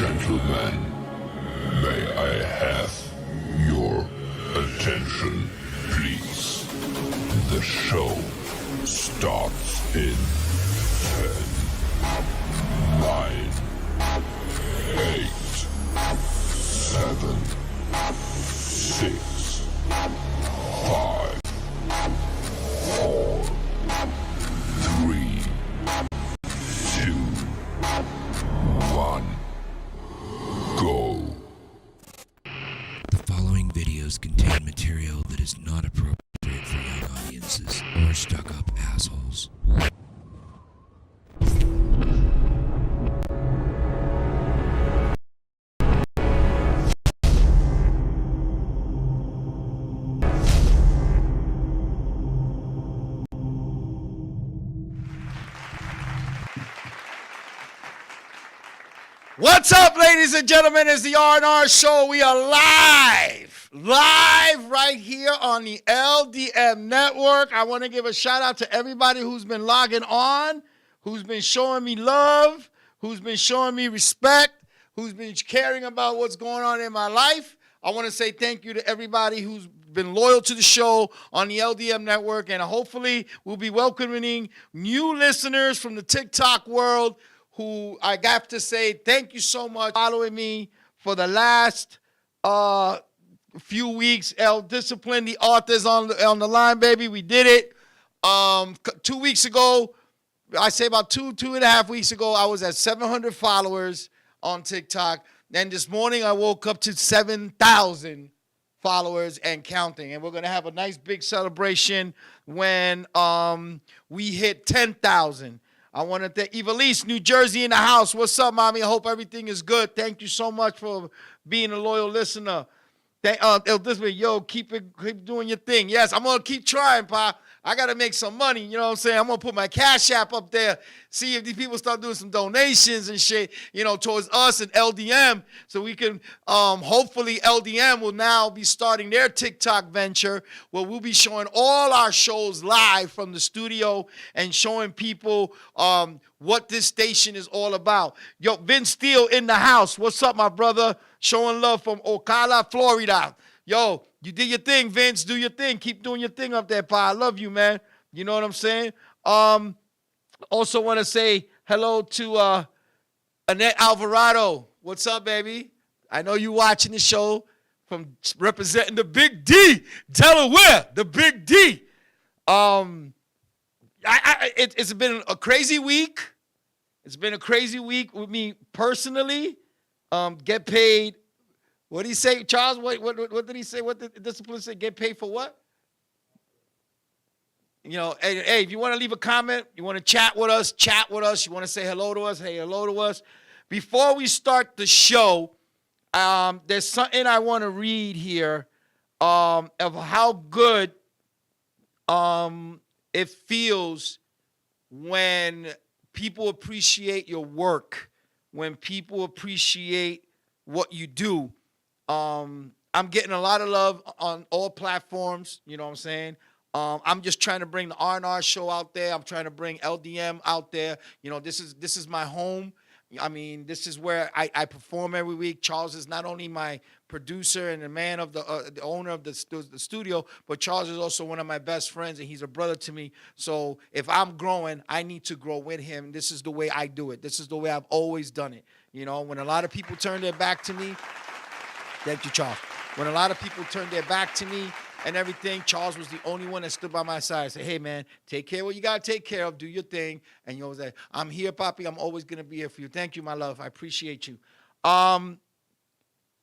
Gentlemen, may I have your attention, please? The show starts in 10, 9, 8, 7, 6, 5, 4, 3, 2, 1, go. The following videos contain material that is not appropriate for young audiences or stuck-up assholes. What's up, ladies and gentlemen? It's the R&R Show. We are live right here on the LDM Network. I want to give a shout out to everybody who's been logging on, who's been showing me love, who's been showing me respect, who's been caring about what's going on in my life. I want to say thank you to everybody who's been loyal to the show on the LDM Network, and hopefully we'll be welcoming new listeners from the TikTok world who I got to say thank you so much for following me for the last few weeks. El Discipline, the author's on the line, baby. We did it. 2 weeks ago, I say about two and a half weeks ago, I was at 700 followers on TikTok. And this morning, I woke up to 7,000 followers and counting. And we're going to have a nice big celebration when we hit 10,000. I want to thank Evilise, New Jersey in the house. What's up, mommy? I hope everything is good. Thank you so much for being a loyal listener. Keep doing your thing. Yes, I'm going to keep trying, Pa. I got to make some money, you know what I'm saying? I'm going to put my Cash App up there, see if these people start doing some donations and shit, towards us and LDM, so we can, hopefully LDM will now be starting their TikTok venture where we'll be showing all our shows live from the studio and showing people what this station is all about. Yo, Vince Steele in the house. What's up, my brother? Showing love from Ocala, Florida. Yo, you did your thing, Vince. Do your thing. Keep doing your thing up there, Pa. I love you, man. You know what I'm saying? Also want to say hello to Annette Alvarado. What's up, baby? I know you watching the show from representing the Big D, Delaware, the Big D. It's been a crazy week. It's been a crazy week with me personally. Get paid. What did he say, Charles? What did he say? What did the discipline say? Get paid for what? Hey, if you want to leave a comment, you want to chat with us. You want to say hello to us, hey, hello to us. Before we start the show, there's something I want to read here of how good it feels when people appreciate your work, when people appreciate what you do. I'm getting a lot of love on all platforms, you know what I'm saying? I'm just trying to bring the R&R Show out there. I'm trying to bring LDM out there. This is my home. I mean, this is where I perform every week. Charles is not only my producer and the man of the owner of the studio, but Charles is also one of my best friends, and he's a brother to me. So if I'm growing, I need to grow with him. This is the way I do it. This is the way I've always done it. When a lot of people turn their back to me, thank you, Charles. When a lot of people turned their back to me and everything, Charles was the only one that stood by my side. I said, hey, man, take care of what you got to take care of. Do your thing. And you always say, I'm here, Papi. I'm always going to be here for you. Thank you, my love. I appreciate you.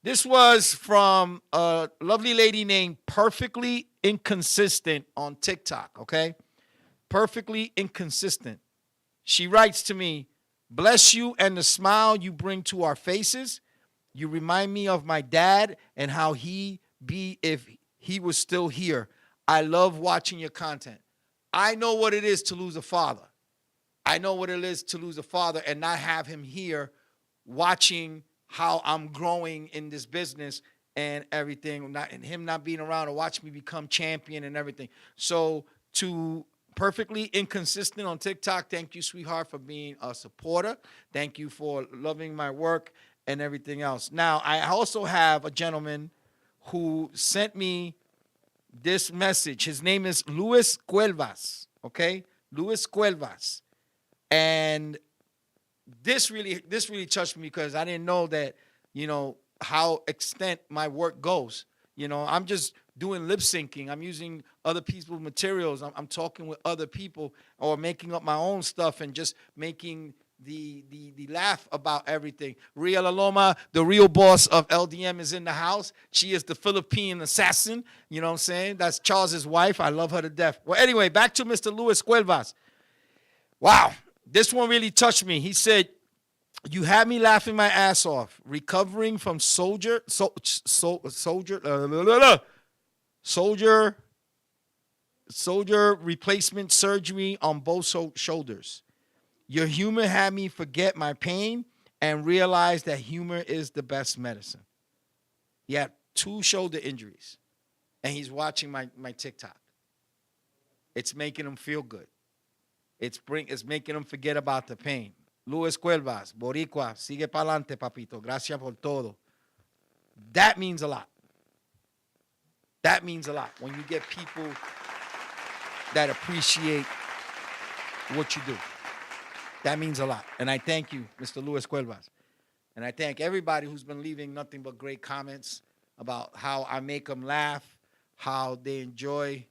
This was from a lovely lady named Perfectly Inconsistent on TikTok, okay? Perfectly Inconsistent. She writes to me, bless you and the smile you bring to our faces. You remind me of my dad and how he be if he was still here. I love watching your content. I know what it is to lose a father. I know what it is to lose a father and not have him here watching how I'm growing in this business and everything, and him not being around to watch me become champion and everything. So to Perfectly Inconsistent on TikTok, thank you, sweetheart, for being a supporter. Thank you for loving my work and everything else. Now, I also have a gentleman who sent me this message. His name is Luis Cuelvas, okay? Luis Cuelvas. And this really touched me because I didn't know that, how extent my work goes. I'm just doing lip syncing. I'm using other people's materials. I'm talking with other people or making up my own stuff and just making the laugh about everything. Ria La Loma, the real boss of LDM, is in the house. She is the Philippine assassin. You know what I'm saying? That's Charles's wife. I love her to death. Well, anyway, back to Mr. Luis Cuelvas. Wow, this one really touched me. He said, "You had me laughing my ass off. Recovering from soldier replacement surgery on both shoulders. Your humor had me forget my pain and realize that humor is the best medicine." He had 2 shoulder injuries, and he's watching my TikTok. It's making him feel good. It's making him forget about the pain. Luis Cuelvas, Boricua, sigue pa'lante, papito. Gracias por todo. That means a lot. That means a lot when you get people that appreciate what you do. That means a lot. And I thank you, Mr. Luis Cuelvas. And I thank everybody who's been leaving nothing but great comments about how I make them laugh, how they enjoy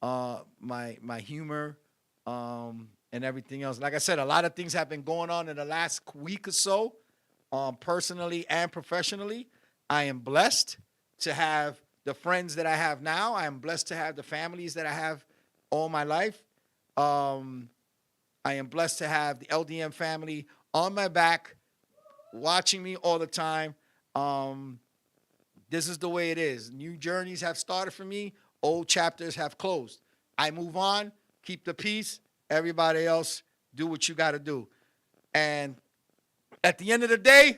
my humor, and everything else. Like I said, a lot of things have been going on in the last week or so, personally and professionally. I am blessed to have the friends that I have now. I am blessed to have the families that I have all my life. I am blessed to have the LDM family on my back, watching me all the time. This is the way it is. New journeys have started for me. Old chapters have closed. I move on, keep the peace. Everybody else, do what you got to do. And at the end of the day,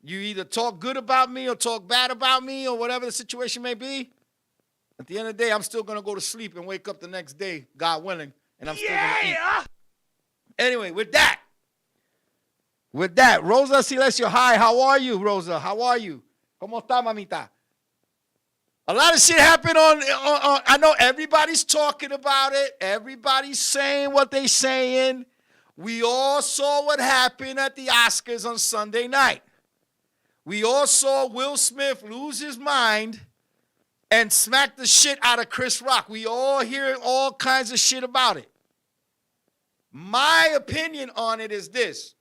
you either talk good about me or talk bad about me or whatever the situation may be. At the end of the day, I'm still going to go to sleep and wake up the next day, God willing, and I'm still going to eat. Anyway, with that, Rosa Celesio, hi, how are you, Rosa? How are you? ¿Cómo está, mamita? A lot of shit happened on I know everybody's talking about it. Everybody's saying what they saying. We all saw what happened at the Oscars on Sunday night. We all saw Will Smith lose his mind and smack the shit out of Chris Rock. We all hear all kinds of shit about it. My opinion on it is this.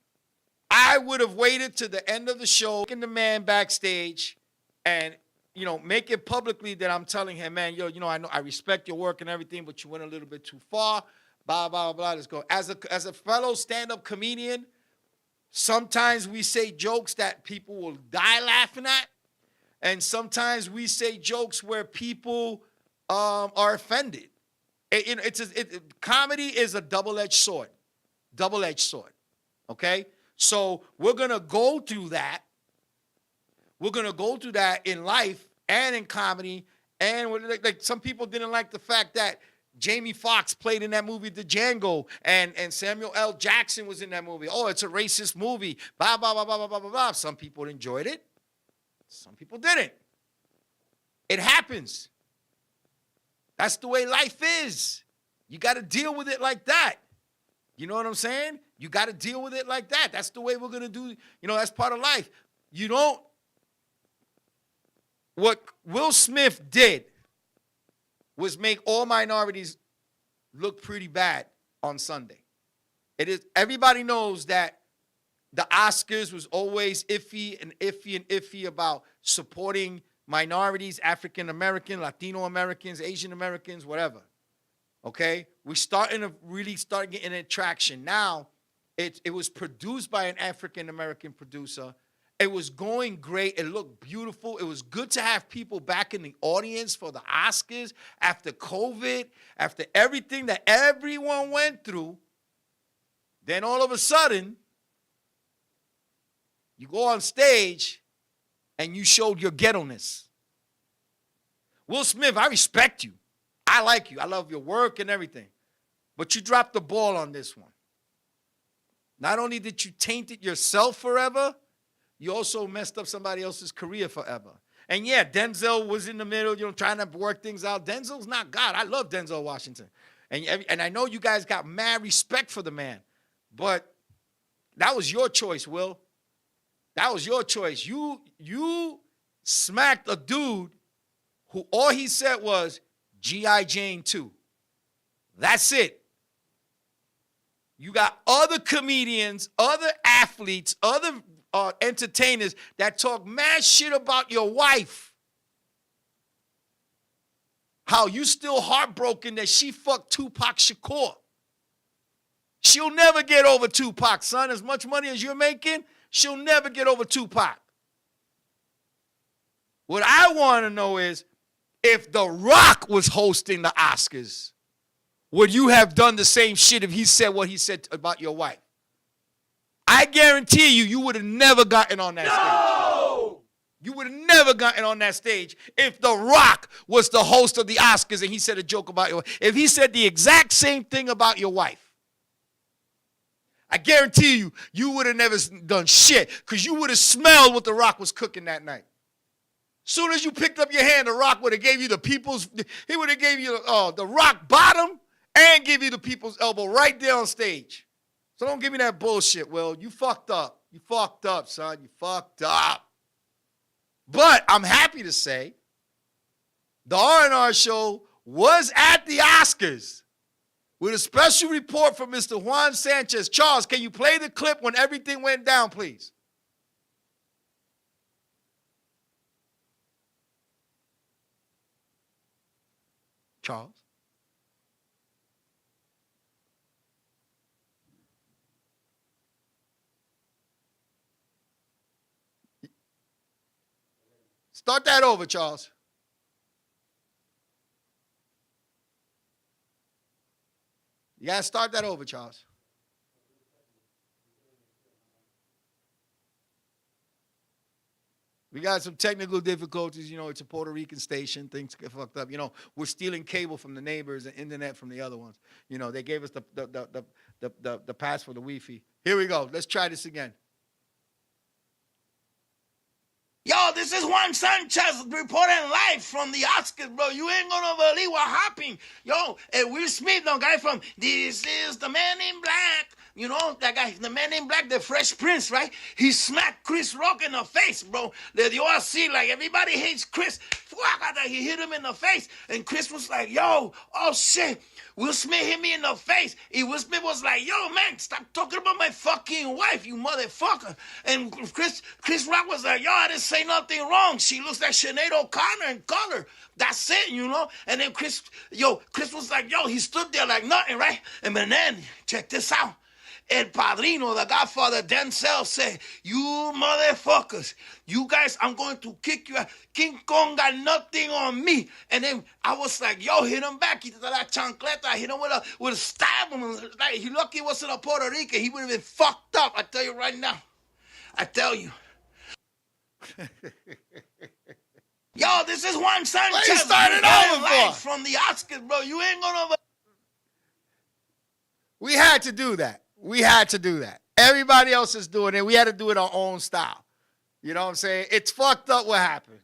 I would have waited to the end of the show, taken the man backstage, and make it publicly that I'm telling him, man, I know I respect your work and everything, but you went a little bit too far. Blah, blah, blah, let's go. As a fellow stand-up comedian, sometimes we say jokes that people will die laughing at, and sometimes we say jokes where people are offended. Comedy is a double-edged sword. Double-edged sword, okay? So we're going to go through that. We're going to go through that in life and in comedy. And like some people didn't like the fact that Jamie Foxx played in that movie, The Django, and Samuel L. Jackson was in that movie. Oh, it's a racist movie. Blah, blah, blah, blah, blah, blah, blah, blah. Some people enjoyed it. Some people didn't. It happens. That's the way life is. You got to deal with it like that. You know what I'm saying? You got to deal with it like that. That's the way we're going to do. That's part of life. What Will Smith did was make all minorities look pretty bad on Sunday. Everybody knows that the Oscars was always iffy about supporting minorities, African American, Latino Americans, Asian Americans, whatever. Okay? We're starting to really start getting a traction. Now, it was produced by an African American producer. It was going great. It looked beautiful. It was good to have people back in the audience for the Oscars after COVID, after everything that everyone went through. Then all of a sudden, you go on stage and you showed your ghetto-ness. Will Smith, I respect you. I like you. I love your work and everything. But you dropped the ball on this one. Not only did you taint it yourself forever, you also messed up somebody else's career forever. And yeah, Denzel was in the middle, trying to work things out. Denzel's not God. I love Denzel Washington. And I know you guys got mad respect for the man. But that was your choice, Will. That was your choice. You smacked a dude who all he said was G.I. Jane 2. That's it. You got other comedians, other athletes, other entertainers that talk mad shit about your wife. How you still heartbroken that she fucked Tupac Shakur. She'll never get over Tupac, son. As much money as you're making, she'll never get over Tupac. What I want to know is, if The Rock was hosting the Oscars, would you have done the same shit if he said what he said about your wife? I guarantee you would have never gotten on that stage. You would have never gotten on that stage if The Rock was the host of the Oscars and he said a joke about your wife. If he said the exact same thing about your wife, I guarantee you would have never done shit because you would have smelled what The Rock was cooking that night. Soon as you picked up your hand, The Rock would have gave you he would have gave you the rock bottom and give you the people's elbow right there on stage. So don't give me that bullshit, Will. You fucked up. You fucked up, son. You fucked up. But I'm happy to say the R&R Show was at the Oscars with a special report from Mr. Juan Sanchez. Charles, can you play the clip when everything went down, please? Charles? Start that over, Charles. You got to start that over, Charles. We got some technical difficulties. It's a Puerto Rican station. Things get fucked up. We're stealing cable from the neighbors and internet from the other ones. They gave us the pass for the Wi-Fi. Here we go. Let's try this again. Yo, this is Juan Sanchez reporting live from the Oscars, bro. You ain't gonna believe what happened. Yo, Will Smith, the guy from This Is the Man in Black. That guy, the Man in Black, the Fresh Prince, right? He smacked Chris Rock in the face, bro. The ORC, like, everybody hates Chris. He hit him in the face. And Chris was like, yo, oh shit. Will Smith hit me in the face. And Will Smith was like, yo, man, stop talking about my fucking wife, you motherfucker. And Chris Rock was like, yo, I didn't say nothing wrong. She looks like Sinead O'Connor in color. That's it, And then Chris was like, yo, he stood there like nothing, right? And then, check this out. El Padrino, the Godfather, Denzel said, you motherfuckers, you guys, I'm going to kick you out. King Kong got nothing on me. And then I was like, yo, hit him back. He did that chancleta. I hit him with a stab him. Like, he lucky he wasn't a Puerto Rican. He would have been fucked up. I tell you right now. I tell you. Yo, this is Juan Sanchez. What you started over for? From the Oscars, bro. You ain't gonna... We had to do that. We had to do that. Everybody else is doing it. We had to do it our own style. You know what I'm saying? It's fucked up what happened.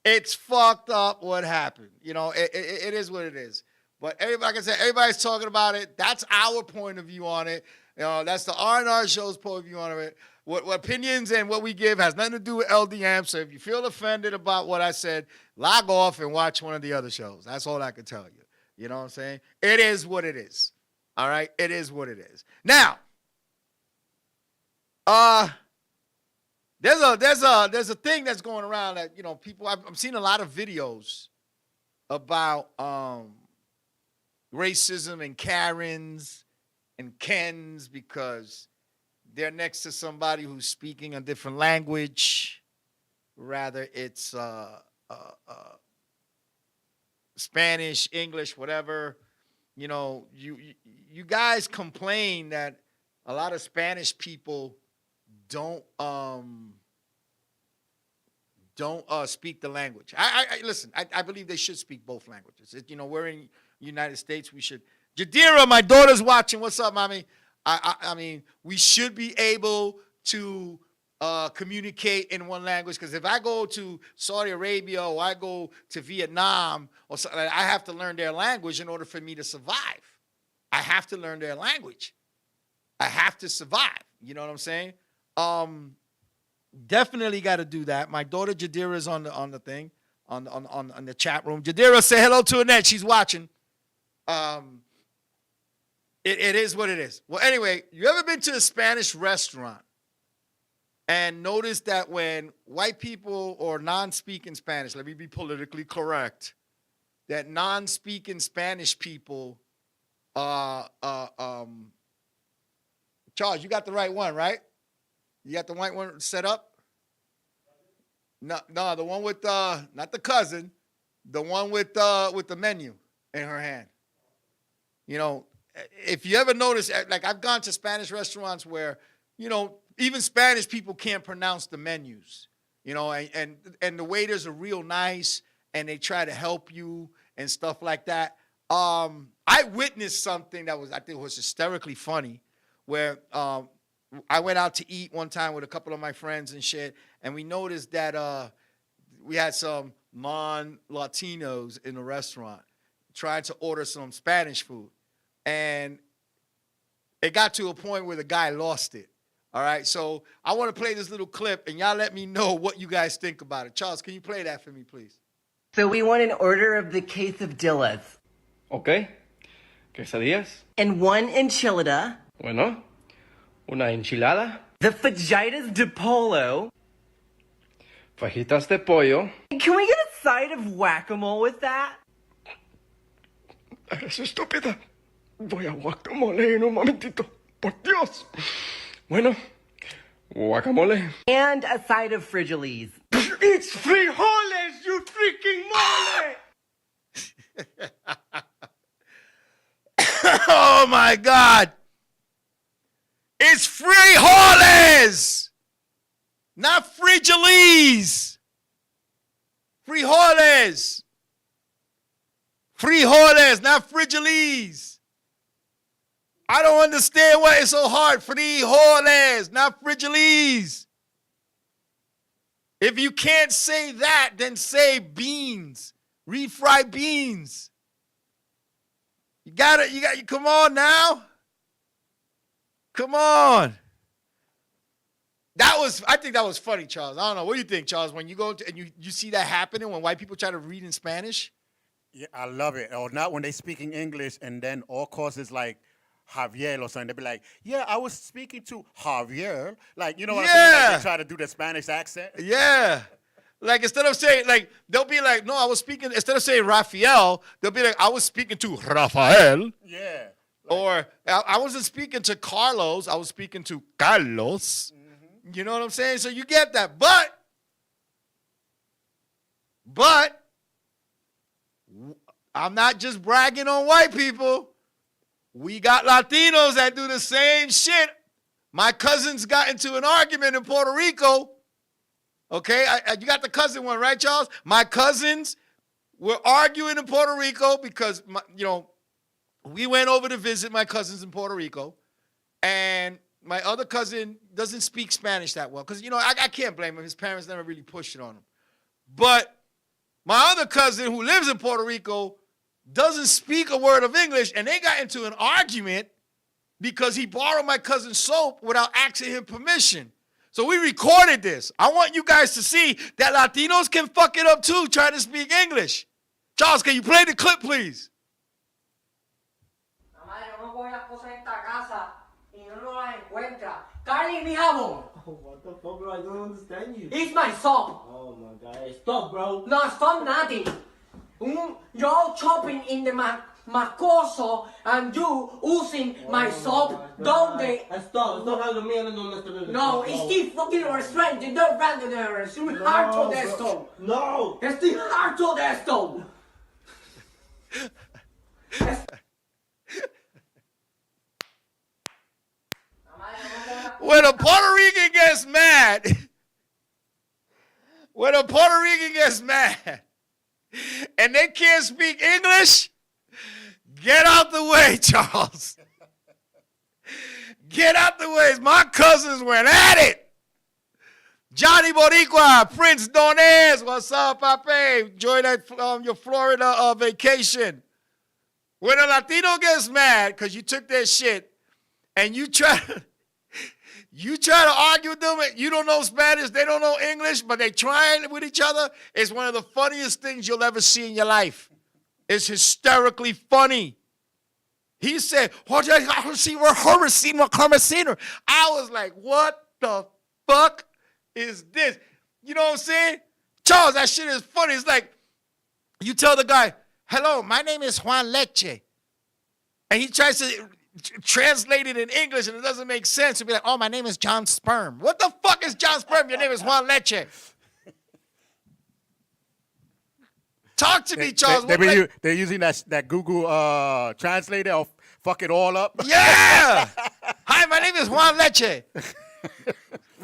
It's fucked up what happened. It is what it is. But everybody, like I said, everybody's talking about it. That's our point of view on it. That's the R&R Show's point of view on it. What opinions and what we give has nothing to do with LDM. So if you feel offended about what I said, log off and watch one of the other shows. That's all I can tell you. You know what I'm saying? It is what it is. All right? It is what it is. Now, there's a thing that's going around that, people, I'm seeing a lot of videos about racism and Karens and Kens because they're next to somebody who's speaking a different language. Rather it's Spanish, English, whatever. You guys complain that a lot of Spanish people don't speak the language. Listen. I believe they should speak both languages. We're in the United States. We should. Jadira, my daughter's watching. What's up, mommy? I mean, we should be able to communicate in one language, because if I go to Saudi Arabia or I go to Vietnam or something, I have to learn their language in order for me to survive. I have to learn their language. I have to survive. You know what I'm saying? Definitely got to do that. My daughter Jadira is on the thing, on the chat room. Jadira, say hello to Annette. She's watching. It is what it is. Well, anyway, you ever been to a Spanish restaurant and noticed that when white people or non-speaking Spanish, let me be politically correct, that non-speaking Spanish people, Charles, you got the right one, right? You got the white one set up? No, the one with not the cousin, the one with the menu in her hand. You know, if you ever notice, like I've gone to Spanish restaurants where, you know, even Spanish people can't pronounce the menus, you know, and the waiters are real nice and they try to help you and stuff like that. I witnessed something that I think was hysterically funny, where I went out to eat one time with a couple of my friends and shit, and we noticed that we had some non-Latinos in the restaurant trying to order some Spanish food. And it got to a point where the guy lost it. All right, so I want to play this little clip, and y'all let me know what you guys think about it. Charles, can you play that for me, please? So we want an order of the quesadillas. Ok. Quesadillas. And one enchilada. Bueno. Una enchilada. The fajitas de polo. Fajitas de pollo. Can we get a side of guacamole with that? Eres estúpida. Voy a guacamole en un momentito. Por Dios. Bueno. Guacamole. And a side of frijoles. It's frijoles, you freaking mole! Oh my God. It's frijoles, not frijoles. Frijoles. Frijoles, not frijoles. I don't understand why it's so hard. Frijoles, not frijoles. If you can't say that, then say beans. Refried beans. You got it. Come on now. Come on. I think that was funny, Charles. I don't know. What do you think, Charles? When you go and you see that happening when white people try to read in Spanish? Yeah, I love it. Or not when they speaking English and then all causes like Javier or something. They'll be like, yeah, I was speaking to Javier. Like, you know what I mean? Like they try to do the Spanish accent. Yeah. Like, instead of saying, like, they'll be like, no, I was speaking, instead of saying Rafael, they'll be like, I was speaking to Rafael. Yeah. Or I wasn't speaking to Carlos, I was speaking to Carlos. Mm-hmm. You know what I'm saying? So you get that. But, I'm not just bragging on white people. We got Latinos that do the same shit. My cousins got into an argument in Puerto Rico. Okay, you got the cousin one, right, Charles? My cousins were arguing in Puerto Rico because, we went over to visit my cousins in Puerto Rico, and my other cousin doesn't speak Spanish that well because, I can't blame him. His parents never really pushed it on him. But my other cousin who lives in Puerto Rico doesn't speak a word of English, and they got into an argument because he borrowed my cousin's soap without asking him permission. So we recorded this. I want you guys to see that Latinos can fuck it up too, trying to speak English. Charles, can you play the clip, please? Carly, mi jabón. Oh, what the fuck, bro? I don't understand you. It's my soap. Oh my god. Hey, stop, bro. No, stop nothing. You're chopping in the macoso and you using my soap. Don't they? Stop having me and no. No, estoy fucking restaurante. No, random. Estoy harto de esto. No. Estoy harto de esto. When a Puerto Rican gets mad, and they can't speak English, get out the way, Charles. Get out the way. My cousins went at it. Johnny Boricua, Prince Donez, what's up, papi? Enjoy that your Florida vacation. When a Latino gets mad because you took their shit and you try to argue with them, you don't know Spanish, they don't know English, but they trying with each other, it's one of the funniest things you'll ever see in your life. It's hysterically funny. He said, I was like, what the fuck is this? You know what I'm saying? Charles, that shit is funny. It's like, you tell the guy, hello, my name is Juan Leche. And he tries to translate it in English and it doesn't make sense. He'll be like, oh, my name is John Sperm. What the fuck is John Sperm? Your name is Juan Leche. Talk to me, Charles. They're using that Google translator. I'll fuck it all up. Yeah. Hi, my name is Juan Leche.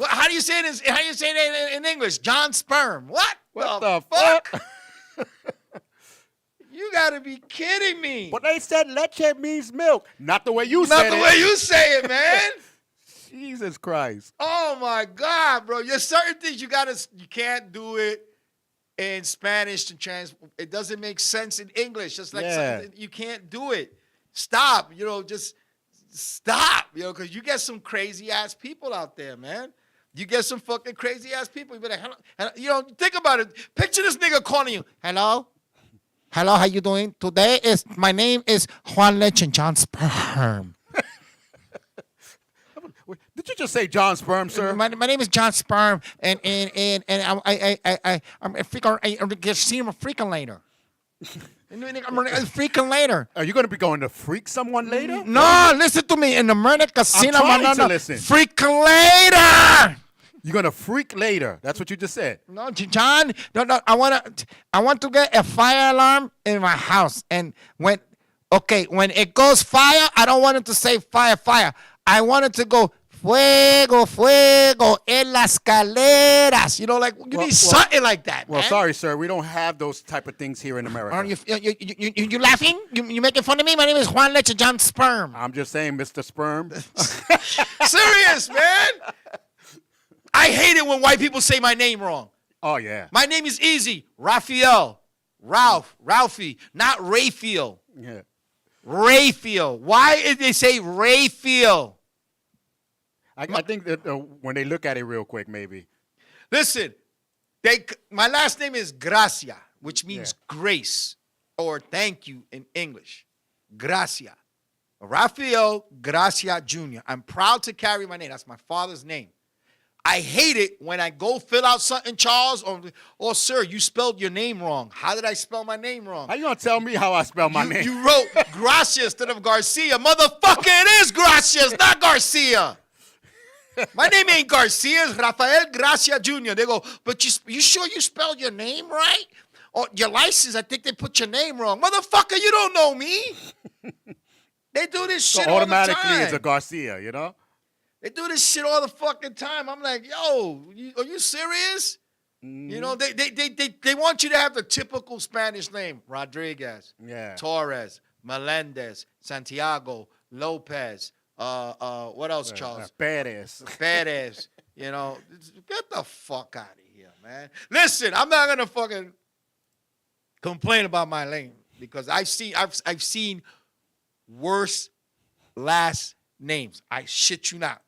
How do you say it? How do you say it in English? John Sperm. What the fuck? You gotta be kidding me. But they said leche means milk. Not the way you Not said it. the way you say it, man. Jesus Christ. Oh my God, bro. There's certain things you can't do it in Spanish it doesn't make sense in English. Just like something, you can't do it. Stop. Just stop. Because you get some crazy ass people out there, man. You get some fucking crazy ass people. You be like, hello. Think about it. Picture this nigga calling you. Hello? Hello, how you doing? My name is Juan Leche and John Sperm. Did you just say John Sperm, sir? My name is John Sperm, and I'm a freaking later. I'm freaking later. Are you going to be going to freak someone later? No, listen to me. In the Murder Casino, I'm trying to listen. Freaking later. You're going to freak later. That's what you just said. No, John. No. I want to get a fire alarm in my house, and when it goes fire, I don't want it to say fire, fire. I want it to go fuego, fuego en las escaleras. You need something like that, Well, man. sorry, sir. We don't have those type of things here in America. Are you laughing? You making fun of me? My name is Juan Leche John Sperm. I'm just saying, Mr. Sperm. Serious, man. I hate it when white people say my name wrong. Oh, yeah. My name is easy. Raphael. Ralphie. Not Raphael. Yeah. Raphael. Why did they say Raphael? I think that when they look at it real quick, maybe. Listen, my last name is Gracia, which means grace or thank you in English. Gracia. Rafael Gracia Jr. I'm proud to carry my name. That's my father's name. I hate it when I go fill out something, Charles, or sir, you spelled your name wrong. How did I spell my name wrong? How you going to tell me how I spell my name? You wrote Gracia instead of Garcia. Motherfucker, it is Gracia. It's not Garcia. My name ain't Garcia. It's Rafael Gracia Jr. They go, but you sure you spelled your name right? Or your license, I think they put your name wrong. Motherfucker, you don't know me. They do this shit all the time. Automatically, it's a Garcia, you know? They do this shit all the fucking time. I'm like, yo, are you serious? They want you to have the typical Spanish name. Rodriguez, Torres, Melendez, Santiago, Lopez, what else, Charles? Perez. Get the fuck out of here, man. Listen, I'm not gonna fucking complain about my name because I've seen worse last names. I shit you not.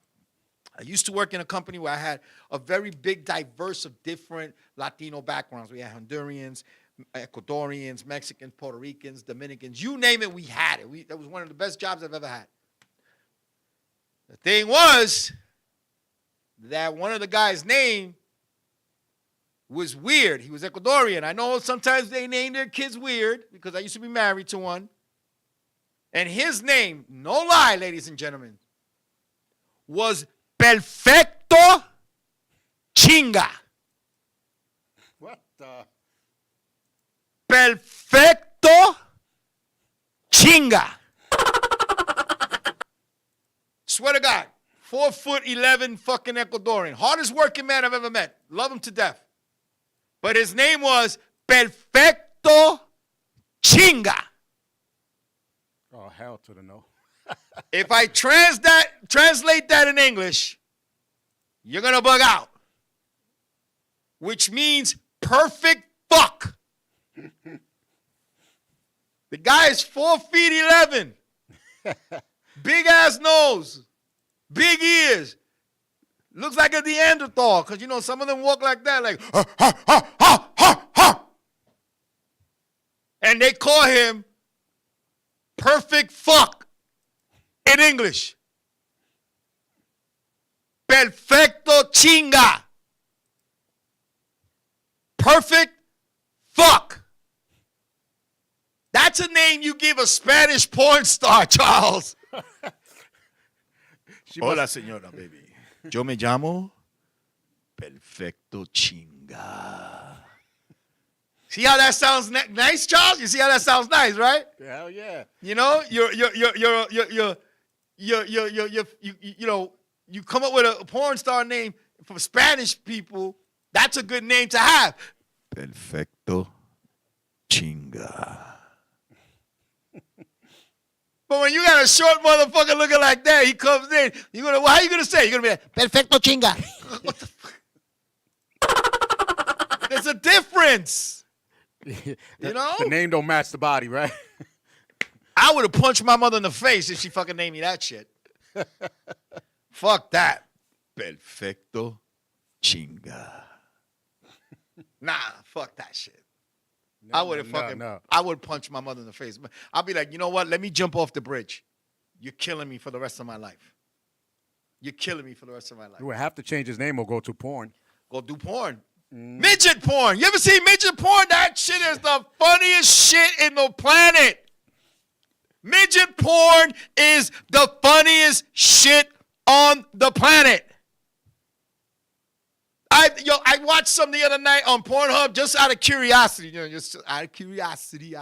I used to work in a company where I had a very big diverse of different Latino backgrounds. We had Hondurans, Ecuadorians, Mexicans, Puerto Ricans, Dominicans. You name it, we had it. That was one of the best jobs I've ever had. The thing was that one of the guys' name was weird. He was Ecuadorian. I know sometimes they name their kids weird because I used to be married to one. And his name, no lie, ladies and gentlemen, was Perfecto Chinga. What the? Perfecto Chinga. Swear to God, 4'11" fucking Ecuadorian. Hardest working man I've ever met. Love him to death. But his name was Perfecto Chinga. Oh, hell to the no. If I translate that in English, you're going to bug out. Which means perfect fuck. The guy is 4 feet 11. Big ass nose. Big ears. Looks like a Neanderthal. Because, you know, some of them walk like that. Like, ha, ha, ha, ha, ha, ha. And they call him perfect fuck in English. Perfecto chinga. Perfect fuck. That's a name you give a Spanish porn star, Charles. Hola, señora, baby. Yo me llamo Perfecto Chinga. See how that sounds nice, Charles? You see how that sounds nice, right? Hell yeah. You know, you come up with a porn star name for Spanish people. That's a good name to have. Perfecto Chinga. But when you got a short motherfucker looking like that, he comes in, how you gonna say? You're gonna be like, Perfecto Chinga. What the fuck? There's a difference. You know? The name don't match the body, right? I would have punched my mother in the face if she fucking named me that shit. Fuck that. Perfecto Chinga. Nah, fuck that shit. I would have I would punch my mother in the face. I'll be like, you know what? Let me jump off the bridge. You're killing me for the rest of my life. You're killing me for the rest of my life. You would have to change his name or go to porn. Go do porn. Midget porn. You ever seen midget porn? That shit is the funniest shit in the planet. Midget porn is the funniest shit on the planet. I watched some the other night on Pornhub just out of curiosity. You know, just out of curiosity.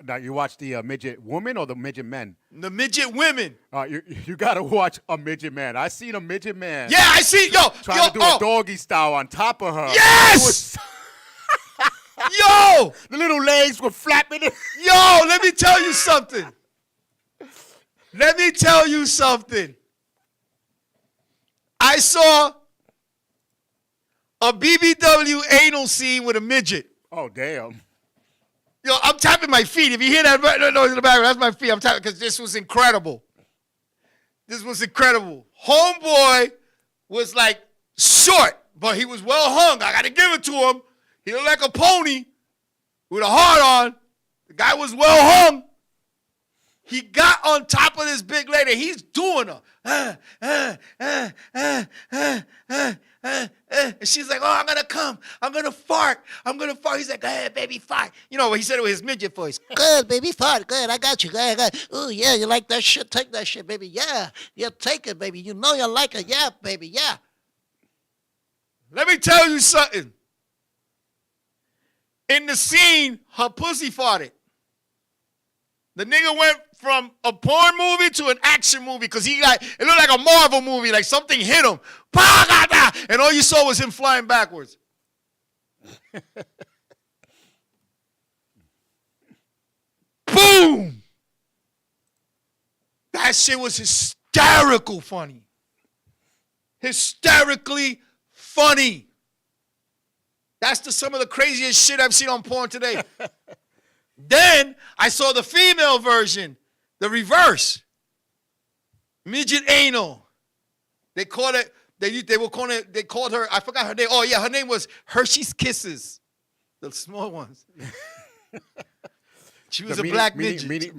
Now you watch the midget woman or the midget men? The midget women. You gotta watch a midget man. I seen a midget man. Yeah, I see. Trying to do a doggy style on top of her. Yes. Yo, the little legs were flapping. Yo, let me tell you something. I saw a BBW anal scene with a midget. Oh, damn. Yo, I'm tapping my feet. If you hear that noise in the background, that's my feet. I'm tapping because this was incredible. Homeboy was like short, but he was well hung. I got to give it to him. He looked like a pony with a heart on. The guy was well hung. He got on top of this big lady. He's doing her. And she's like, oh, I'm going to come. I'm going to fart. He's like, go ahead, baby, fart. You know, he said it with his midget voice. Good, baby, fart. Good, I got you. Go ahead. Oh, yeah, you like that shit? Take that shit, baby. Yeah, take it, baby. You know you like it. Yeah, baby, yeah. Let me tell you something. In the scene, her pussy farted. The nigga went from a porn movie to an action movie because it looked like a Marvel movie, like something hit him. And all you saw was him flying backwards. Boom! That shit was hysterical funny. Hysterically funny. That's some of the craziest shit I've seen on porn today. Then I saw the female version, the reverse. Midget anal. They called it, they called her, I forgot her name. Oh yeah, her name was Hershey's Kisses. The small ones. She was a black midget.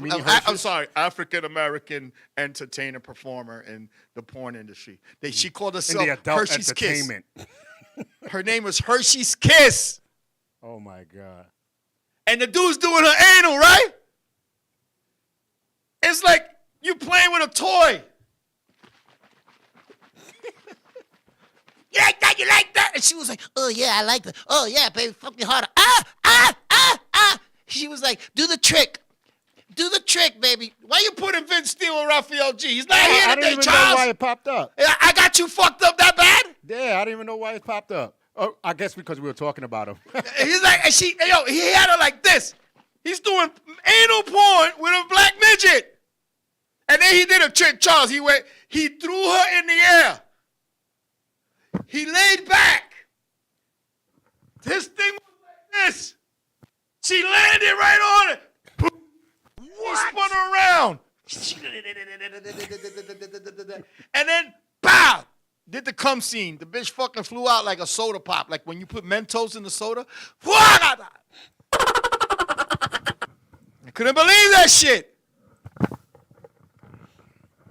I'm sorry, African American entertainer performer in the porn industry. She called herself in the adult Hershey's entertainment. Kiss. Her name was Hershey's Kiss. Oh my God. And the dude's doing her anal, right? It's like you playing with a toy. You like that? You like that? And she was like, oh, yeah, I like that. Oh, yeah, baby, fuck me harder. She was like, do the trick. Do the trick, baby. Why you putting Vince Steele and Raphael G? He's not here today, Charles. I don't even know why it popped up. I got you fucked up that bad? Yeah, I didn't even know why it popped up. Oh, I guess because we were talking about him. He's like, and he had her like this. He's doing anal porn with a black midget. And then he did a trick, Charles. He threw her in the air. He laid back. This thing was like this. She landed right on it. He spun her around. And then, pow, did the cum scene. The bitch fucking flew out like a soda pop. Like when you put Mentos in the soda. I couldn't believe that shit.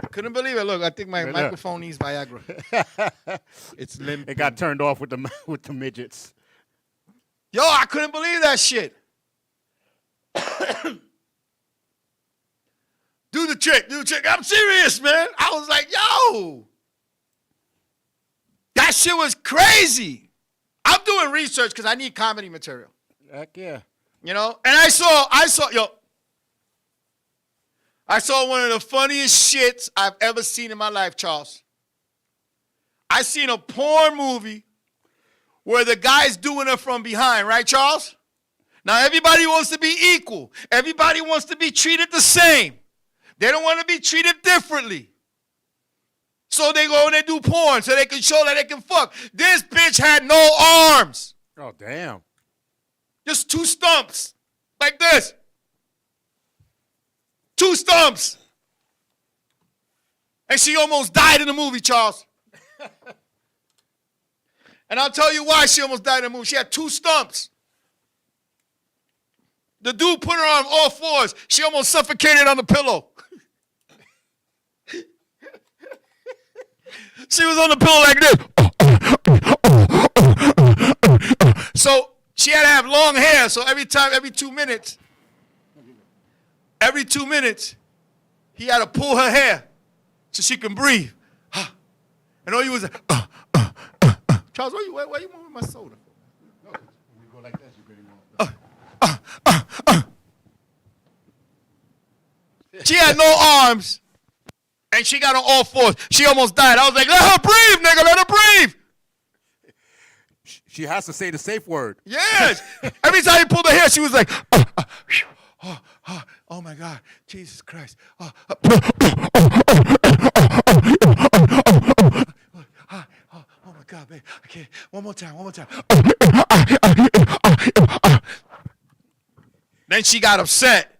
I couldn't believe it. Look, I think my microphone needs Viagra. It's limp. It got turned off with the midgets. Yo, I couldn't believe that shit. Do the trick. I'm serious, man. I was like, yo. That shit was crazy. I'm doing research because I need comedy material. Heck yeah. You know? And I saw one of the funniest shits I've ever seen in my life, Charles. I seen a porn movie where the guy's doing it from behind, right, Charles? Now, everybody wants to be equal. Everybody wants to be treated the same. They don't want to be treated differently. So they go and they do porn so they can show that they can fuck. This bitch had no arms. Oh, damn. Just 2 stumps. Like this. 2 stumps. And she almost died in the movie, Charles. And I'll tell you why she almost died in the movie. She had 2 stumps. The dude put her on all fours. She almost suffocated on the pillow. She was on the pillow like this. So she had to have long hair. So every 2 minutes, he had to pull her hair so she can breathe. And all you was like, Charles, why you moving my soda? No, when you go like that, you really want. She had no arms, and she got on all fours. She almost died. I was like, let her breathe, nigga, let her breathe. She has to say the safe word. Yes. Every time he pulled her hair, she was like, oh my God, Jesus Christ. Oh my God, babe. I can't. One more time. Then she got upset.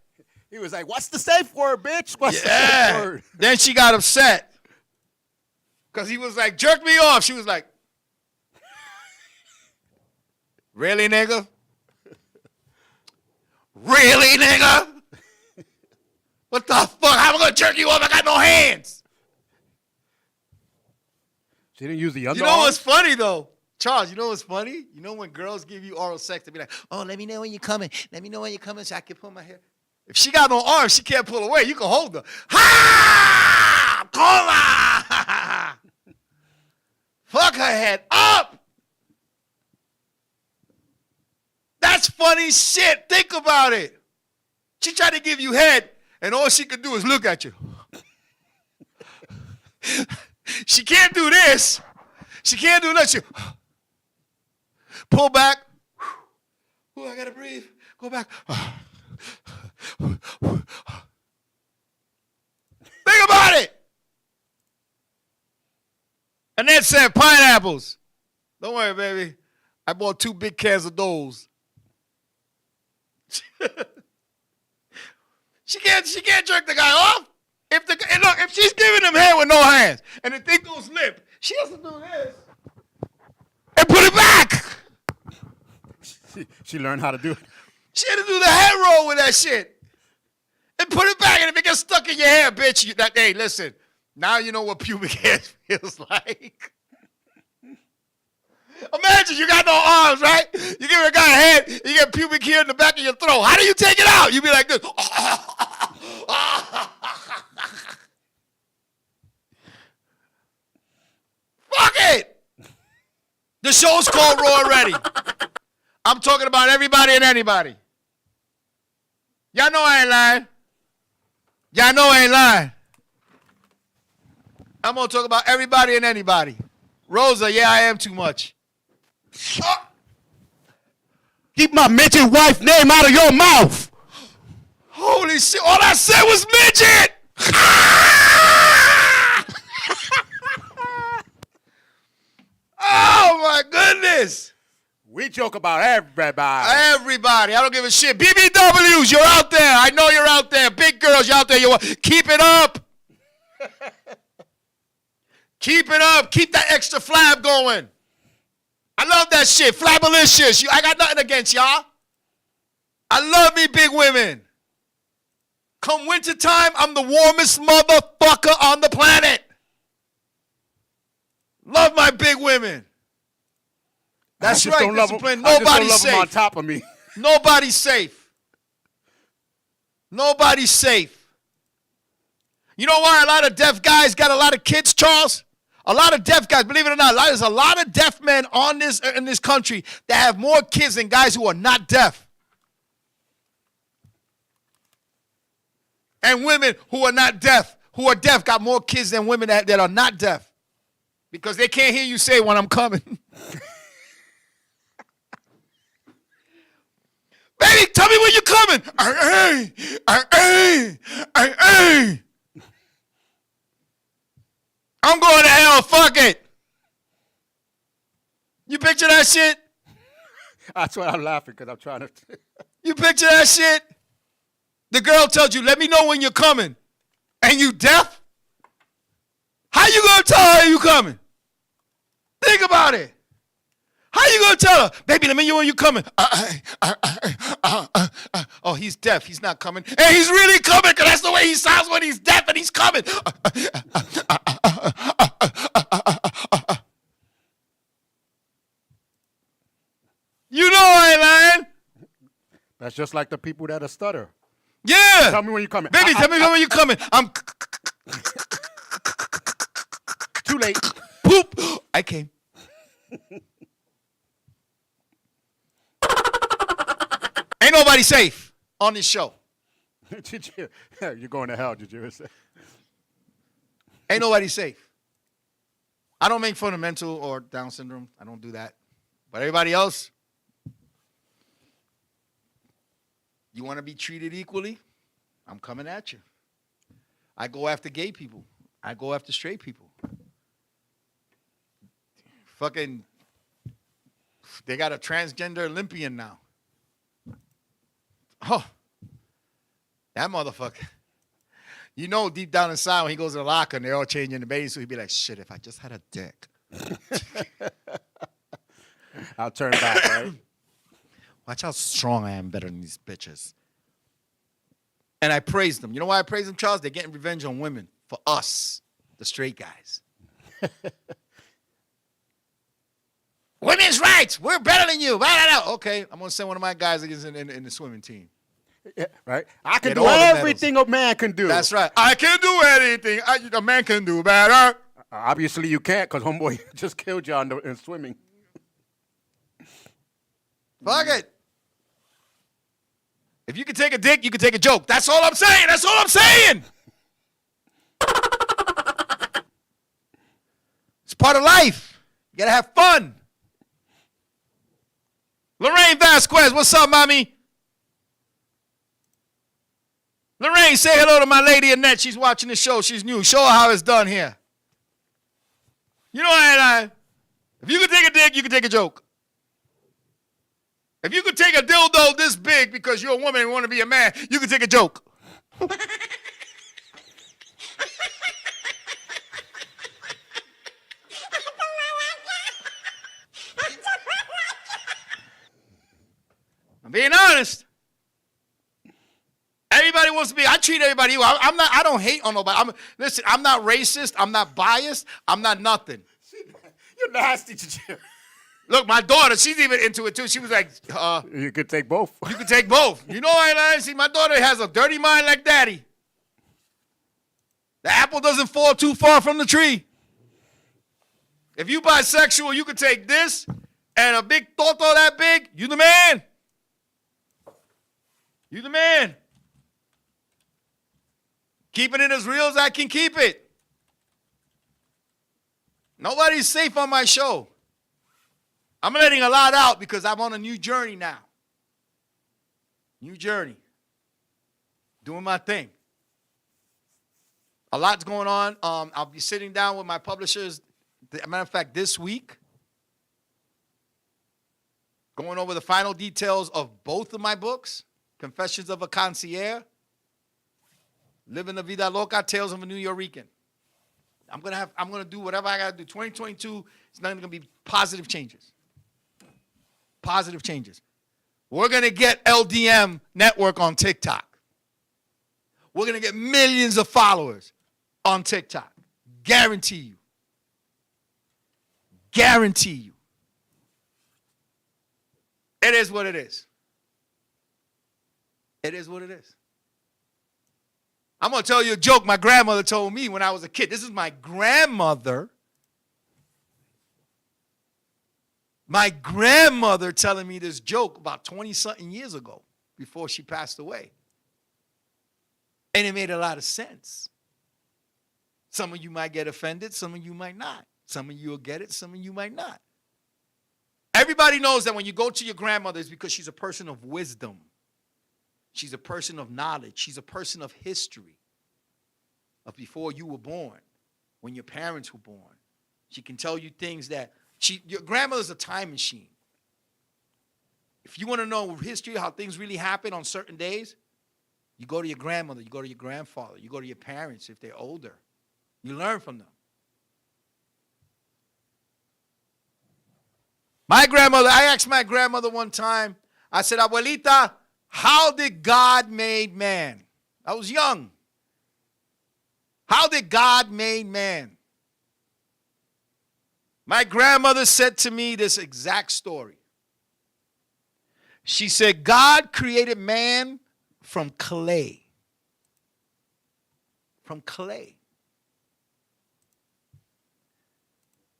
He was like, what's the safe word, bitch? What's the Yeah. safe word? Then she got upset. Because he was like, jerk me off. She was like, really, nigga? Really, nigga? What the fuck? How am I going to jerk you off? I got no hands. She didn't use the underarm. You know what's funny, though? Charles, you know what's funny? You know when girls give you oral sex, they be like, oh, let me know when you're coming. Let me know when you're coming so I can pull my hair. If she got no arms, she can't pull away. You can hold her. Ha! Cola! Fuck her head up! That's funny shit. Think about it. She tried to give you head, and all she could do is look at you. She can't do this. She can't do that. She pull back. Ooh, I gotta breathe. Go back. Think about it. Annette said pineapples. Don't worry, baby. I bought 2 big cans of those. She can't jerk the guy off. If she's giving him head with no hands and the thing goes limp, she has to do this and put it back. She learned how to do it. She had to do the head roll with that shit. And put it back, and if it gets stuck in your hair, bitch, hey, listen, now you know what pubic hair feels like. Imagine you got no arms, right? You give a guy a head, you get pubic hair in the back of your throat. How do you take it out? You be like this. Fuck it. The show's called Raw and Ready. I'm talking about everybody and anybody. Y'all know I ain't lying. Y'all know I ain't lying. I'm going to talk about everybody and anybody. Rosa, yeah, I am too much. Keep my midget wife name out of your mouth. Holy shit, all I said was midget! Oh, my goodness. We joke about everybody. Everybody. I don't give a shit. BBWs, you're out there. I know you're out there. Big girls, you're out there. Keep it up. Keep it up. Keep that extra flab going. I love that shit. Flabalicious. I got nothing against y'all. I love me big women. Come wintertime, I'm the warmest motherfucker on the planet. Love my big women. That's right, discipline. Nobody's safe. On top of me. Nobody's safe. Nobody's safe. You know why a lot of deaf guys got a lot of kids, Charles? A lot of deaf guys, believe it or not, there's a lot of deaf men in this country that have more kids than guys who are not deaf. And women who are not deaf, who are deaf, got more kids than women that are not deaf. Because they can't hear you say when I'm coming. Baby, tell me when you're coming. I'm going to hell. Fuck it. You picture that shit? That's why I'm laughing, because I'm trying to. You picture that shit? The girl tells you, let me know when you're coming. And you deaf? How you going to tell her you coming? Think about it. How you going to tell her? Baby, let me know when you're coming. Oh, he's deaf. He's not coming. And he's really coming because that's the way he sounds when he's deaf and he's coming. You know I ain't lying. That's just like the people that stutter. Yeah. Tell me when you're coming. Baby, tell me when you're coming. I'm too late. Poop. I came. Ain't nobody safe on this show. You're going to hell, did you say? Ain't nobody safe. I don't make fun of mental or Down syndrome. I don't do that. But everybody else, you want to be treated equally? I'm coming at you. I go after gay people. I go after straight people. Fucking, they got a transgender Olympian now. Oh, that motherfucker. You know deep down inside when he goes to the locker and they're all changing the baby, so he'd be like, shit, if I just had a dick. I'll turn back, right? Watch how strong I am better than these bitches. And I praise them. You know why I praise them, Charles? They're getting revenge on women for us, the straight guys. Women's rights. We're better than you. Okay, I'm going to send one of my guys against in the swimming team. Yeah, right? I can do everything a man can do. That's right. I can do anything a man can do better. Obviously you can't, because homeboy just killed you in swimming. Fuck it. If you can take a dick, you can take a joke. That's all I'm saying. That's all I'm saying. It's part of life. You got to have fun. Lorraine Vasquez, what's up, mommy? Lorraine, say hello to my lady Annette. She's watching the show. She's new. Show her how it's done here. You know what? If you can take a dick, you can take a joke. If you could take a dildo this big because you're a woman and want to be a man, you can take a joke. I'm being honest. Everybody wants to be. I treat everybody equal. I don't hate on nobody. Listen, I'm not racist. I'm not biased. I'm not nothing. You're nasty, Jajir. Look, my daughter, she's even into it too. She was like, you could take both. You could take both. You know I see, my daughter has a dirty mind like daddy. The apple doesn't fall too far from the tree. If you bisexual, you could take this and a big toto that big. You the man. You the man. Keeping it as real as I can keep it. Nobody's safe on my show. I'm letting a lot out because I'm on a new journey now. New journey. Doing my thing. A lot's going on. I'll be sitting down with my publishers. As a matter of fact, this week, going over the final details of both of my books, Confessions of a Concierge, Living la Vida Loca, Tales of a New Yorican. I'm gonna do whatever I gotta do. 2022 is not gonna be positive changes. Positive changes. We're gonna get LDM Network on TikTok. We're gonna get millions of followers on TikTok. Guarantee you. Guarantee you. It is what it is. It is what it is. I'm going to tell you a joke my grandmother told me when I was a kid. This is my grandmother. My grandmother telling me this joke about 20-something years ago before she passed away. And it made a lot of sense. Some of you might get offended. Some of you might not. Some of you will get it. Some of you might not. Everybody knows that when you go to your grandmother, it's because she's a person of wisdom. She's a person of knowledge. She's a person of history. Of before you were born, when your parents were born. She can tell you things that your grandmother's a time machine. If you want to know history, how things really happen on certain days, you go to your grandmother, you go to your grandfather, you go to your parents if they're older. You learn from them. My grandmother, I asked my grandmother one time, I said, Abuelita, how did God make man? I was young. How did God make man? My grandmother said to me this exact story. She said, God created man from clay. From clay.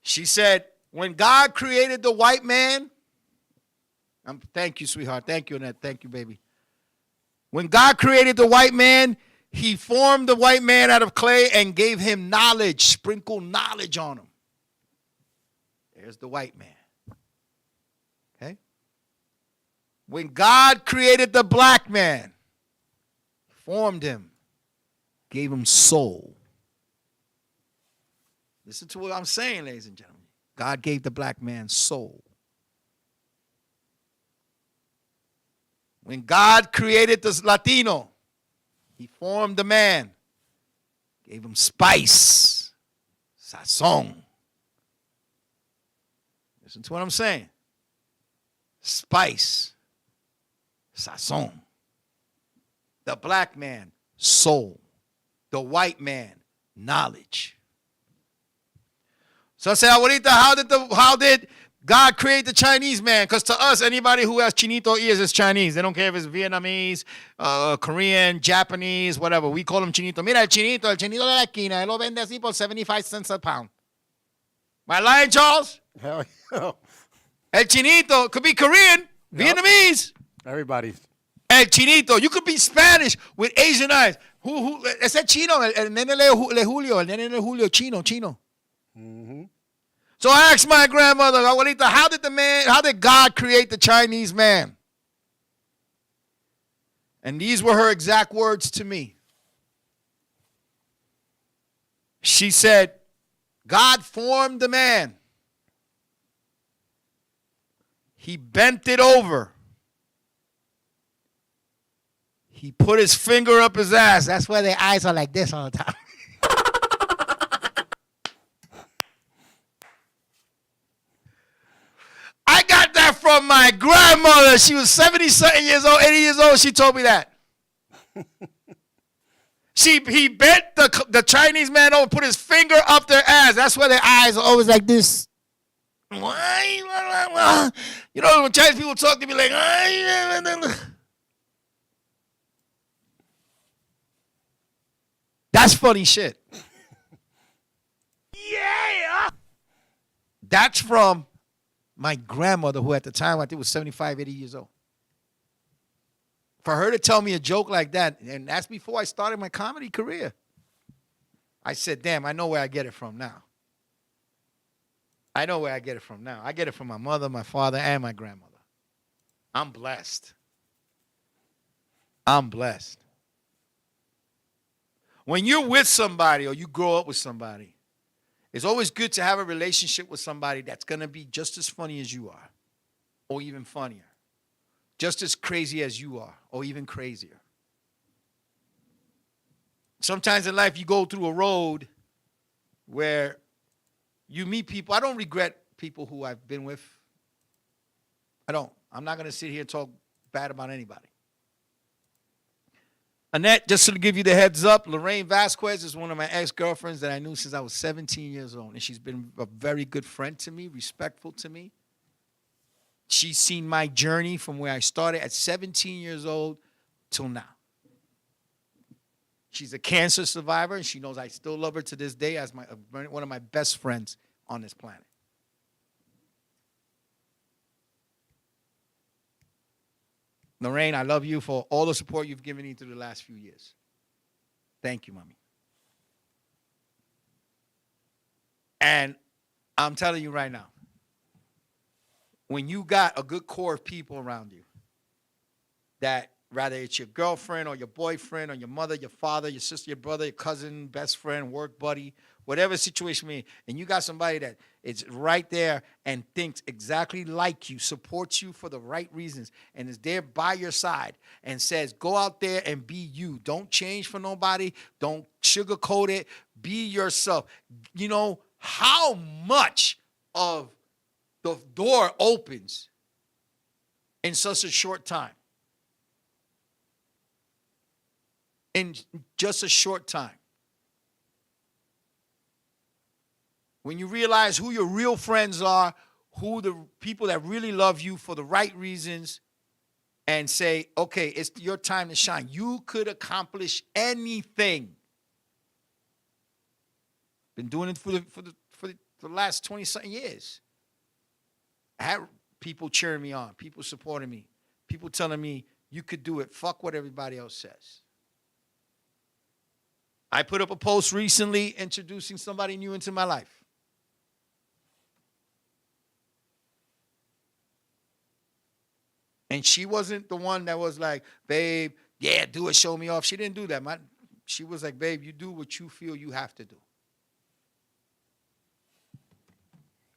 She said, when God created the white man, thank you, sweetheart. Thank you, Annette. Thank you, baby. When God created the white man, he formed the white man out of clay and gave him knowledge, sprinkled knowledge on him. There's the white man. Okay? When God created the black man, formed him, gave him soul. Listen to what I'm saying, ladies and gentlemen. God gave the black man soul. When God created the Latino, he formed the man, gave him spice, sazon. Listen to what I'm saying. Spice, sazon. The black man, soul. The white man, knowledge. So I said, Abuelita, how did God create the Chinese man? Because to us, anybody who has chinito ears is Chinese. They don't care if it's Vietnamese, Korean, Japanese, whatever. We call them chinito. Mira, el chinito de la esquina. Él lo vende así por 75 cents a pound. Am I lying, Charles? Hell yeah. El chinito could be Korean, Yep. Vietnamese. Everybody's. El chinito. You could be Spanish with Asian eyes. Ese chino, el nene de Julio, el nene de Julio, chino. Mm-hmm. So I asked my grandmother, Abuelita, how did God create the Chinese man? And these were her exact words to me. She said, God formed the man. He bent it over. He put his finger up his ass. That's why their eyes are like this all the time. I got that from my grandmother. She was 70-something years old, 80 years old. She told me that. He bent the Chinese man over, put his finger up their ass. That's why their eyes are always like this. Why? You know, when Chinese people talk, they be like, that's funny shit. Yeah. That's from my grandmother, who at the time I think was 75, 80 years old. For her to tell me a joke like that, and that's before I started my comedy career, I said, damn, I know where I get it from now. I know where I get it from now. I get it from my mother, my father, and my grandmother. I'm blessed. I'm blessed. When you're with somebody or you grow up with somebody, it's always good to have a relationship with somebody that's going to be just as funny as you are. or even funnier. Just as crazy as you are, or even crazier. Sometimes in life you go through a road where you meet people. I don't regret people who I've been with. I don't. I'm not going to sit here and talk bad about anybody. Annette, just to give you the heads up, Lorraine Vasquez is one of my ex-girlfriends that I knew since I was 17 years old. And she's been a very good friend to me, respectful to me. She's seen my journey from where I started at 17 years old till now. She's a cancer survivor, and she knows I still love her to this day as one of my best friends on this planet. Lorraine, I love you for all the support you've given me through the last few years. Thank you, mommy. And I'm telling you right now, when you got a good core of people around you, that rather it's your girlfriend or your boyfriend or your mother, your father, your sister, your brother, your cousin, best friend, work buddy, whatever situation may be, and you got somebody that is right there and thinks exactly like you, supports you for the right reasons, and is there by your side and says, go out there and be you. Don't change for nobody. Don't sugarcoat it. Be yourself. You know how much of the door opens in such a short time. In just a short time. When you realize who your real friends are, who the people that really love you for the right reasons, and say, okay, it's your time to shine. You could accomplish anything. Been doing it for the last 20-something years. I had people cheering me on, people supporting me, people telling me, you could do it. Fuck what everybody else says. I put up a post recently introducing somebody new into my life. And she wasn't the one that was like, babe, yeah, do it, show me off. She didn't do that. She was like, babe, you do what you feel you have to do.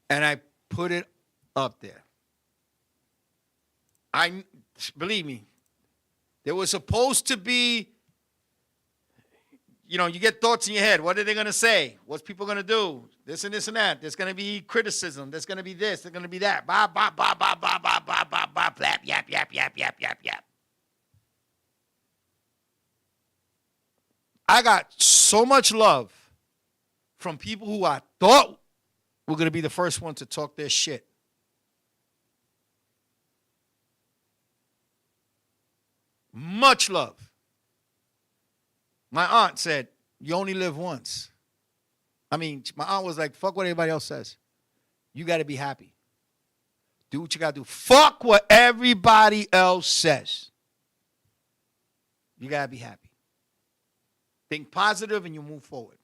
And I put it up there. Believe me, there was supposed to be, you know, you get thoughts in your head. What are they going to say? What's people going to do? This and this and that. There's going to be criticism. There's going to be this. There's going to be that. Bah, bah, bah, bah, bah, bah, bah, bah, bah, blap, yap, yap, yap, yap, yap, yap. I got so much love from people who I thought were going to be the first one to talk their shit. Much love. My aunt said, you only live once. I mean, my aunt was like, fuck what everybody else says. You got to be happy. Do what you got to do. Fuck what everybody else says. You got to be happy. Think positive and you move forward.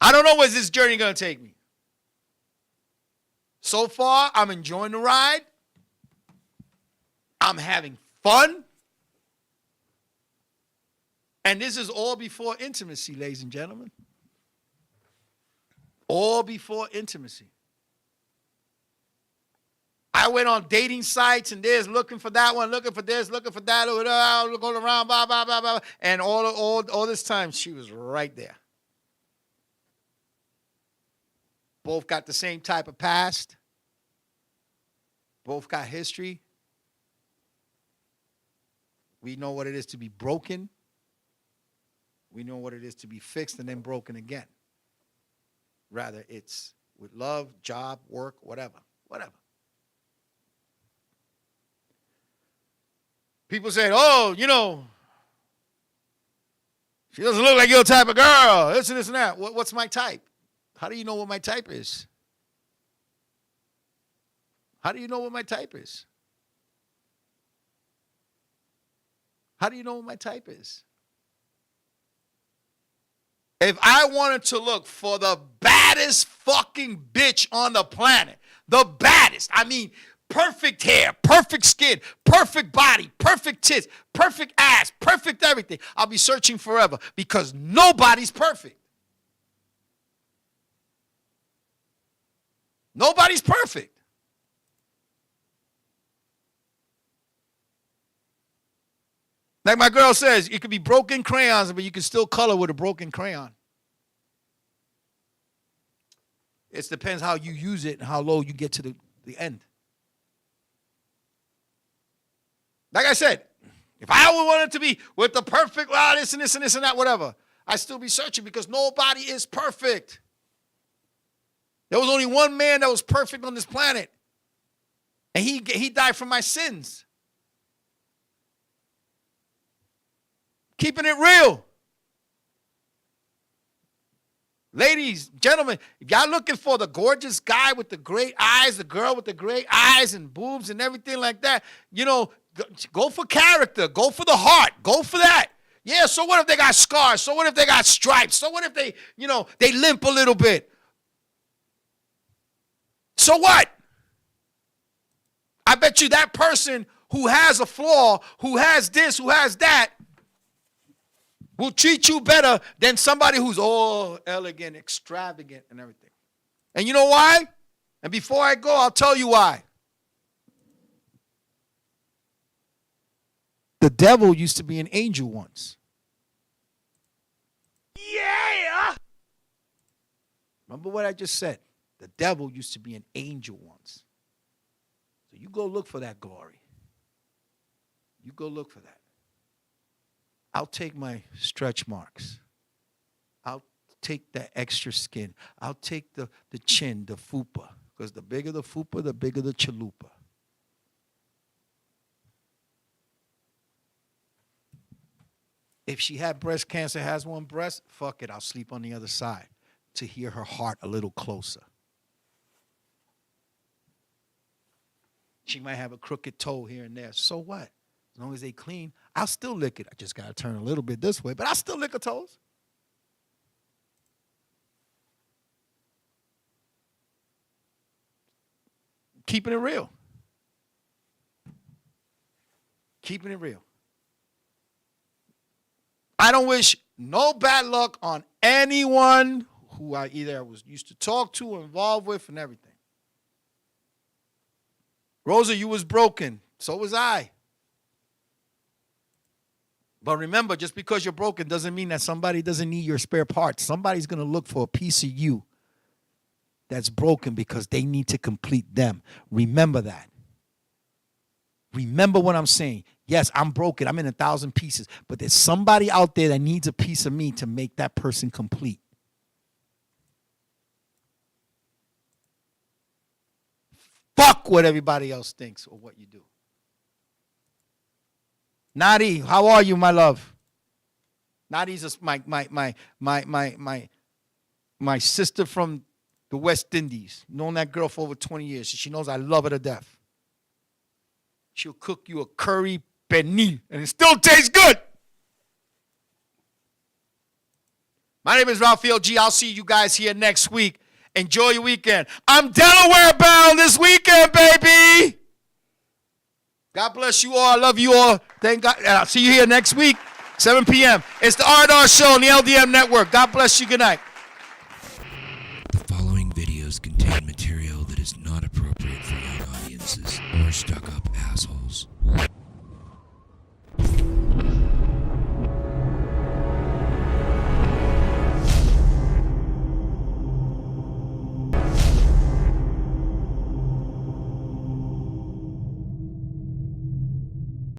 I don't know where this journey going to take me. So far, I'm enjoying the ride. I'm having fun. And this is all before intimacy, ladies and gentlemen. All before intimacy. I went on dating sites and there's looking for that one, looking for this, looking for that, going around, blah, blah, blah, blah. And all this time, she was right there. Both got the same type of past. Both got history. We know what it is to be broken. We know what it is to be fixed and then broken again. Rather, it's with love, job, work, whatever. People say, oh, you know, she doesn't look like your type of girl. This and that. What's my type? How do you know what my type is? How do you know what my type is? How do you know what my type is? If I wanted to look for the baddest fucking bitch on the planet, the baddest, I mean, perfect hair, perfect skin, perfect body, perfect tits, perfect ass, perfect everything, I'll be searching forever because nobody's perfect. Nobody's perfect. Like my girl says, it could be broken crayons, but you can still color with a broken crayon. It depends how you use it and how low you get to the end. Like I said, if I would want it to be with the perfect, this and this and this and that, whatever, I'd still be searching because nobody is perfect. There was only one man that was perfect on this planet. And he died for my sins. Keeping it real. Ladies, gentlemen, if y'all looking for the gorgeous guy with the great eyes, the girl with the great eyes and boobs and everything like that, go for character. Go for the heart. Go for that. Yeah, so what if they got scars? So what if they got stripes? So what if they, they limp a little bit? So what? I bet you that person who has a flaw, who has this, who has that, will treat you better than somebody who's all elegant, extravagant, and everything. And you know why? And before I go, I'll tell you why. The devil used to be an angel once. Yeah! Remember what I just said? The devil used to be an angel once. So you go look for that glory. You go look for that. I'll take my stretch marks. I'll take the extra skin. I'll take the chin, the fupa. Because the bigger the fupa, the bigger the chalupa. If she had breast cancer, has one breast, fuck it, I'll sleep on the other side to hear her heart a little closer. She might have a crooked toe here and there. So what? As long as they clean, I'll still lick it. I just got to turn a little bit this way, but I'll still lick her toes. Keeping it real. Keeping it real. I don't wish no bad luck on anyone who I either was used to talk to or involved with and everything. Rosa, you was broken. So was I. But remember, just because you're broken doesn't mean that somebody doesn't need your spare parts. Somebody's going to look for a piece of you that's broken because they need to complete them. Remember that. Remember what I'm saying. Yes, I'm broken. I'm in 1,000 pieces. But there's somebody out there that needs a piece of me to make that person complete. Fuck what everybody else thinks or what you do. Nadi, how are you, my love? Nadi's my sister from the West Indies. Known that girl for over 20 years. She knows I love her to death. She'll cook you a curry pernil, and it still tastes good. My name is Raphael G. I'll see you guys here next week. Enjoy your weekend. I'm Delaware bound this weekend, baby. God bless you all. I love you all. Thank God. And I'll see you here next week, 7 p.m. It's the R&R Show on the LDM Network. God bless you. Good night.